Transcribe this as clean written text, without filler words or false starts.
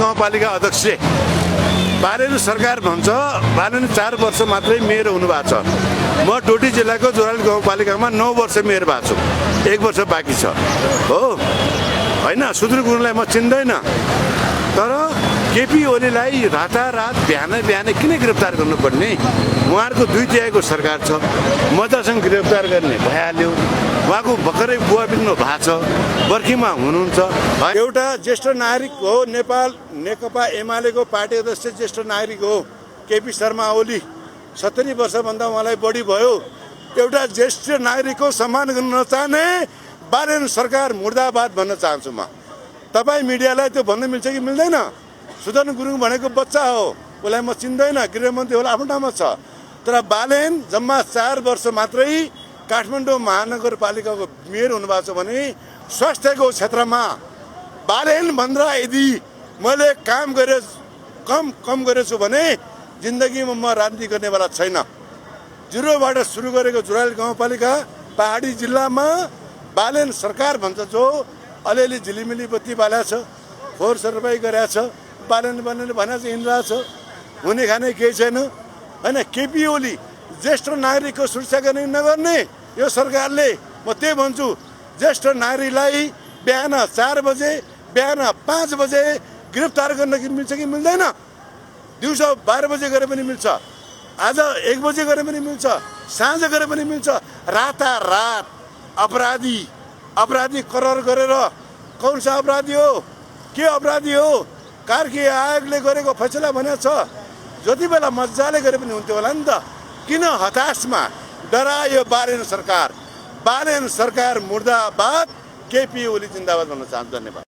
गाउँपालिका अध्यक्ष बालेन सरकार भन्छ। बालेन 4 वर्ष मात्रै मेयर हुनुभएको छ। म डोटी जिल्लाको जोराली गाउँपालिकामा 9 वर्ष मेयर भएको छु। 1 वर्ष बाँकी छ हो होइन। सुदूर गुरुङलाई म चिन्दैन, तर केपी ओलीलाई रातारात बिहानै किन गिरफ्तार गर्नुपर्ने? उहाँहरूको 2/3 सरकार छ, मजासँग गिरफ्तार गर्ने भइहाल्यो। उहाँको भर्खरै बुवा बित्नु भएको छ, बर्खीमा हुनुहुन्छ। एउटा ज्येष्ठ नागरिक हो, नेपाल नेकपा एमालेको पार्टी अध्यक्ष ज्येष्ठ नागरिक हो केपी शर्मा ओली। 70 वर्षभन्दा उहाँलाई बढी भयो। एउटा ज्येष्ठ नागरिकको सम्मान गर्न नचाहने बालेन सरकार मुर्दाबाद भन्न चाहन्छु म। तपाईँ मिडियालाई त्यो भन्न मिल्छ कि मिल्दैन? सुदन गुरुङ भनेको बच्चा हो, उसलाई म चिन्दैन, गृहमन्त्री होला, आफ्नो ठाउँमा छ। तर बालेन जम्मा 4 वर्ष मात्रै काठमाडौँ महानगरपालिकाको मेयर हुनुभएको छ भने स्वास्थ्यको क्षेत्रमा बालेन भन्दा यदि मैले काम गरे कम गरेछु भने जिन्दगीमा म राजनीति गर्नेवाला छैन। जिरोबाट सुरु गरेको जोराली गाउँपालिका पहाडी जिल्लामा बालेन सरकार भन्छ, जो अलिअलि झिलिमिली बत्ती बालेको छ, फोहोर सरपाई गरेको छ, बालेन भनेर हिँडिरहेको छ। हुने खाने केही छैन होइन। केपी ओली ज्येष्ठ नागरिकको सुरक्षा गर्ने नगर्ने यो सरकारले। म त्यही भन्छु, ज्येष्ठ नागरिकलाई बिहान 4 बजे बिहान 5 बजे गिरफ्तार गर्न मिल्छ कि मिल्दैन? दिउँसो 12 बजे गरे पनि मिल्छ, आज 1 बजे गरे पनि मिल्छ, साँझ गरे पनि मिल्छ। रातारात अपराधी करार गरेर कौन सा अपराधी हो, के अपराधी हो? कार्की आयोगले गरेको फैसला भनेको छ, जति बेला मजाले गरे पनि हुन्थ्यो होला नि त। किन हताशमा डरायो बालेन सरकार? बालेन सरकार मुर्दाबाद, केपी ओली जिन्दाबाद भन्न चाहन्छु। धन्यवाद।